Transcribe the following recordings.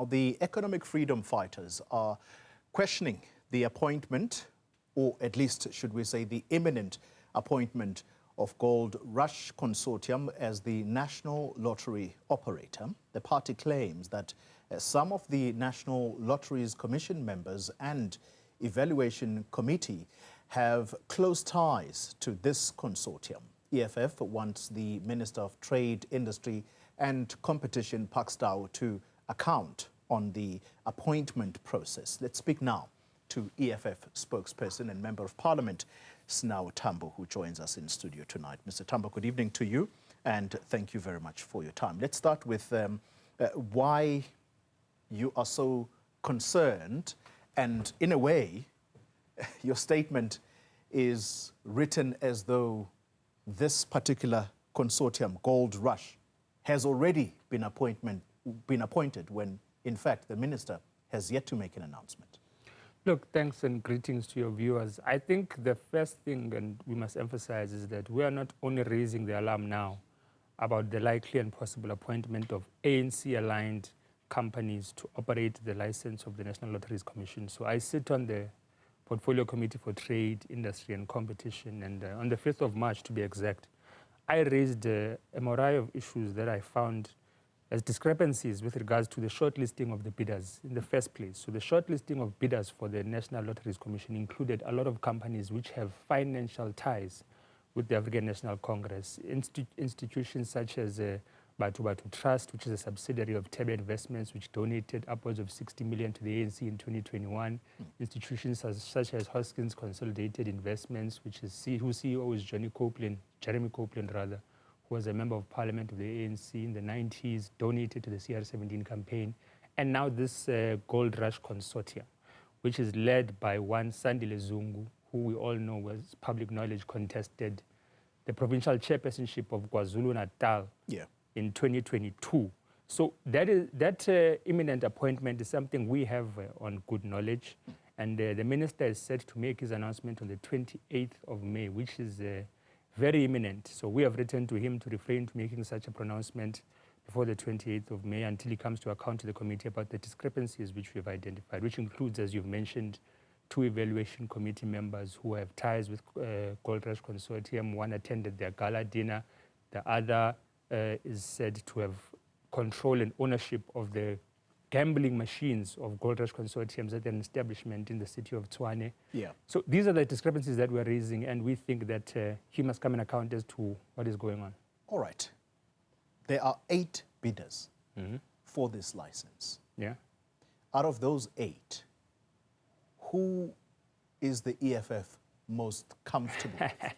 The economic freedom fighters are questioning the appointment, or at least, should we say, the imminent appointment of Gold Rush Consortium as the national lottery operator. The party claims that some of the National Lotteries Commission members and Evaluation Committee have close ties to this consortium. EFF wants the Minister of Trade, Industry and Competition, Pakstau, to account on the appointment process. Let's speak now to EFF spokesperson and Member of Parliament, Sinawo Tambo, who joins us in studio tonight. Mr. Tambo, good evening to you, and thank you very much for your time. Let's start with why you are so concerned, and in a way, your statement is written as though this particular consortium, Gold Rush, has already been appointed when, in fact, the minister has yet to make an announcement. Look, thanks and greetings to your viewers. I think the first thing, and we must emphasize, is that we are not only raising the alarm now about the likely and possible appointment of ANC-aligned companies to operate the license of the National Lotteries Commission. So I sit on the Portfolio Committee for Trade, Industry and Competition, and on the 5th of March, to be exact, I raised a myriad of issues that I found as discrepancies with regards to the shortlisting of the bidders in the first place. So the shortlisting of bidders for the National Lotteries Commission included a lot of companies which have financial ties with the African National Congress, institutions such as Distrust, which is a subsidiary of Tebe Investments, which donated upwards of 60 million to the ANC in 2021. Institutions such as Hoskins Consolidated Investments, whose CEO is Jeremy Copeland, who was a member of parliament of the ANC in the 90s, donated to the CR17 campaign. And now this Gold Rush Consortium, which is led by one Sandile Zungu, who we all know was public knowledge contested the provincial chairpersonship of KwaZulu-Natal in 2022. So that imminent appointment is something we have on good knowledge. And the minister is set to make his announcement on the 28th of May, which is very imminent. So we have written to him to refrain to making such a pronouncement before the 28th of May until he comes to account to the committee about the discrepancies which we have identified, which includes, as you've mentioned, 2 evaluation committee members who have ties with Gold Rush Consortium. One attended their gala dinner. The other is said to have control and ownership of the gambling machines of Gold Rush Consortiums at an establishment in the city of Tshwane. So these are the discrepancies that we're raising, and we think that he must come and account as to what is going on. All right. There are 8 bidders for this license. Out of those 8, who is the EFF most comfortable with?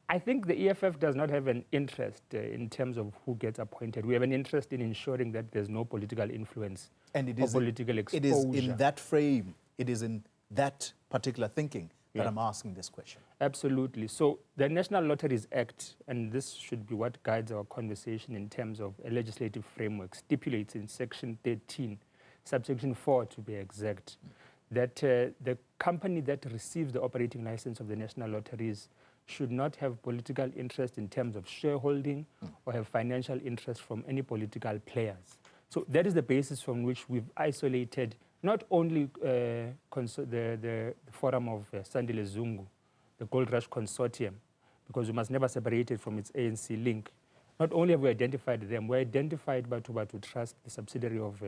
I think the EFF does not have an interest in terms of who gets appointed. We have an interest in ensuring that there's no political influence or political exposure. It is in that frame, it is in that particular thinking that I'm asking this question. Absolutely. So the National Lotteries Act, and this should be what guides our conversation in terms of a legislative framework, stipulates in Section 13, subsection 4 to be exact, that the company that receives the operating license of the National Lotteries should not have political interest in terms of shareholding or have financial interest from any political players. So that is the basis from which we've isolated not only the forum of Sandile Zungu, the Gold Rush Consortium, because we must never separate it from its ANC link. Not only have we identified them, we identified Batu Trust, the subsidiary of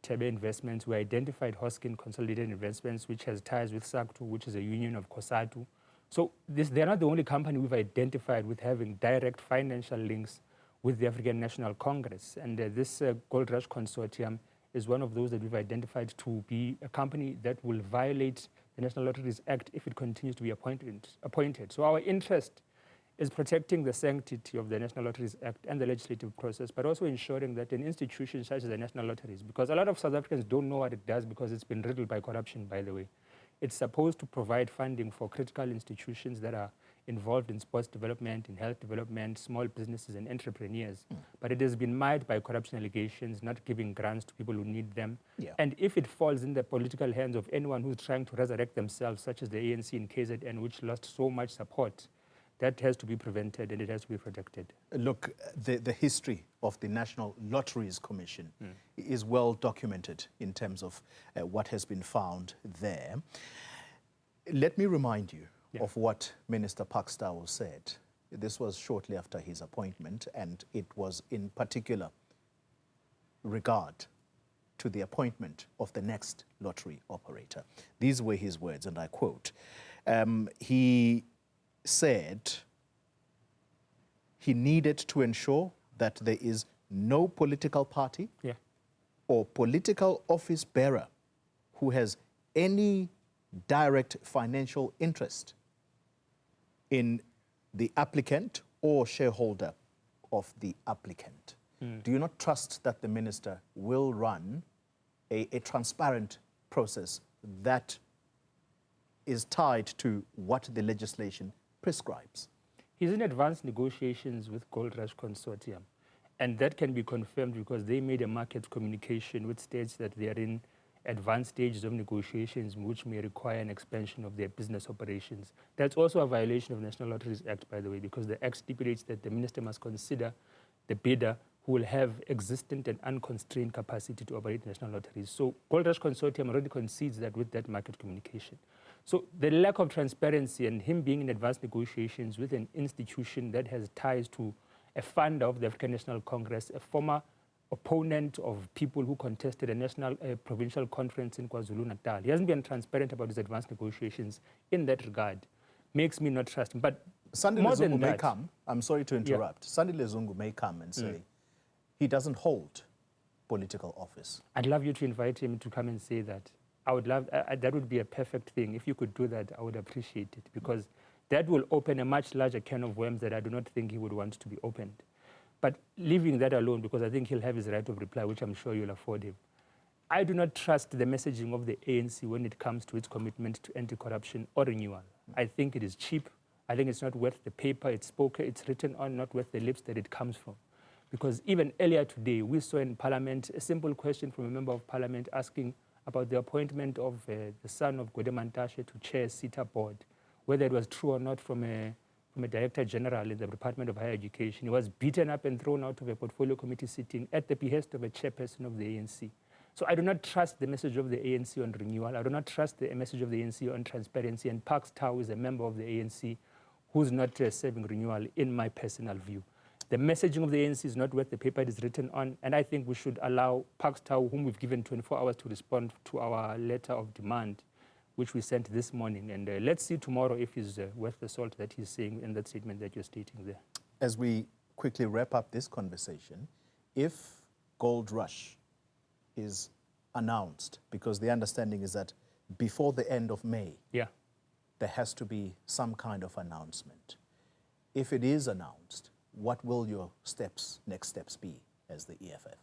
Tebe Investments. We identified Hoskins Consolidated Investments, which has ties with SACTU, which is a union of COSATU. So they're not the only company we've identified with having direct financial links with the African National Congress. And this Gold Rush Consortium is one of those that we've identified to be a company that will violate the National Lotteries Act if it continues to be appointed. So our interest is protecting the sanctity of the National Lotteries Act and the legislative process, but also ensuring that an institution such as the National Lotteries, because a lot of South Africans don't know what it does because it's been riddled by corruption, by the way. It's supposed to provide funding for critical institutions that are involved in sports development, in health development, small businesses and entrepreneurs. But it has been mired by corruption allegations, not giving grants to people who need them. And if it falls in the political hands of anyone who's trying to resurrect themselves, such as the ANC in KZN, which lost so much support That has to be prevented and it has to be protected. Look, the history of the National Lotteries Commission is well documented in terms of what has been found there. Let me remind you of what Minister Pakstau said. This was shortly after his appointment, and it was in particular regard to the appointment of the next lottery operator. These were his words, and I quote. He said he needed to ensure that there is no political party or political office bearer who has any direct financial interest in the applicant or shareholder of the applicant. Do you not trust that the minister will run a transparent process that is tied to what the legislation prescribes? He's in advanced negotiations with Gold Rush Consortium, and that can be confirmed because they made a market communication which states that they are in advanced stages of negotiations which may require an expansion of their business operations. That's also a violation of National Lotteries Act, by the way, because the Act stipulates that the minister must consider the bidder who will have existent and unconstrained capacity to operate national lotteries. So Gold Rush Consortium already concedes that with that market communication. So the lack of transparency and him being in advanced negotiations with an institution that has ties to a founder of the African National Congress, a former opponent of people who contested a national provincial conference in KwaZulu-Natal. He hasn't been transparent about his advanced negotiations in that regard. Makes me not trust him. But Sandile more than Zungu may that, come, I'm sorry to interrupt, Sandile Zungu may come and say he doesn't hold political office. I'd love you to invite him to come and say that. I would love, that would be a perfect thing. If you could do that, I would appreciate it, because that will open a much larger can of worms that I do not think he would want to be opened. But leaving that alone, because I think he'll have his right of reply, which I'm sure you'll afford him. I do not trust the messaging of the ANC when it comes to its commitment to anti-corruption or renewal. I think it is cheap. I think it's not worth the paper it's written on, not worth the lips that it comes from. Because even earlier today, we saw in Parliament a simple question from a member of Parliament asking about the appointment of the son of Gwede Mantashe to chair SETA board, whether it was true or not from a Director General in the Department of Higher Education. He was beaten up and thrown out of a portfolio committee sitting at the behest of a chairperson of the ANC. So I do not trust the message of the ANC on renewal. I do not trust the message of the ANC on transparency. And Pakstau is a member of the ANC who's not serving renewal, in my personal view. The messaging of the ANC is not worth the paper it is written on, and I think we should allow Pakstau, whom we've given 24 hours to respond to our letter of demand, which we sent this morning. And let's see tomorrow if he's worth the salt that he's saying in that statement that you're stating there. As we quickly wrap up this conversation, if Gold Rush is announced, because the understanding is that before the end of May, there has to be some kind of announcement. If it is announced, what will your next steps be as the EFF?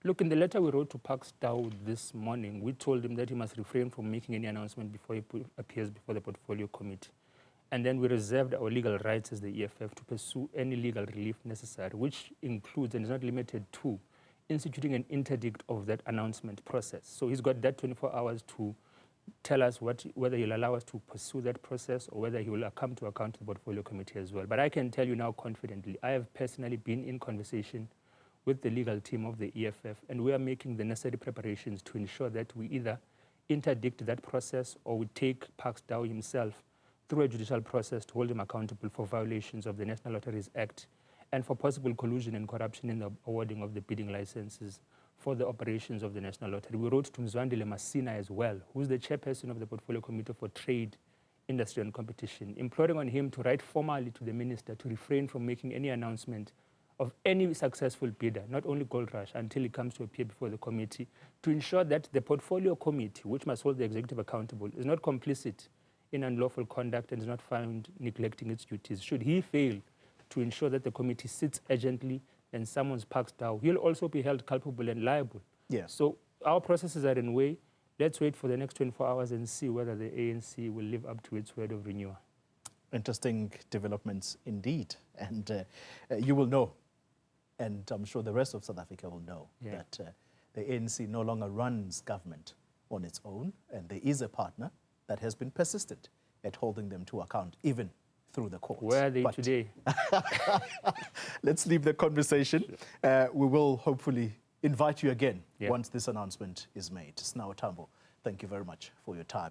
Look, in the letter we wrote to Pakstau this morning, we told him that he must refrain from making any announcement before he appears before the portfolio committee. And then we reserved our legal rights as the EFF to pursue any legal relief necessary, which includes and is not limited to instituting an interdict of that announcement process. So he's got that 24 hours to tell us whether he'll allow us to pursue that process or whether he will come to account to the portfolio committee as well. But I can tell you now confidently, I have personally been in conversation with the legal team of the EFF, and we are making the necessary preparations to ensure that we either interdict that process or we take Pakstau himself through a judicial process to hold him accountable for violations of the National Lotteries Act and for possible collusion and corruption in the awarding of the bidding licenses for the operations of the National Lottery. We wrote to Mzwandile Masina as well, who's the chairperson of the Portfolio Committee for Trade, Industry and Competition, imploring on him to write formally to the minister to refrain from making any announcement of any successful bidder, not only Gold Rush, until he comes to appear before the committee, to ensure that the Portfolio Committee, which must hold the executive accountable, is not complicit in unlawful conduct and is not found neglecting its duties. Should he fail to ensure that the committee sits urgently and summons Pakstau, he'll also be held culpable and liable. Yes. So our processes are in way. Let's wait for the next 24 hours and see whether the ANC will live up to its word of renewal. Interesting developments indeed. And you will know, and I'm sure the rest of South Africa will know, that the ANC no longer runs government on its own, and there is a partner that has been persistent at holding them to account, even through the courts. Where are they today? Let's leave the conversation. We will hopefully invite you again once this announcement is made. Sinawo Tambo, thank you very much for your time.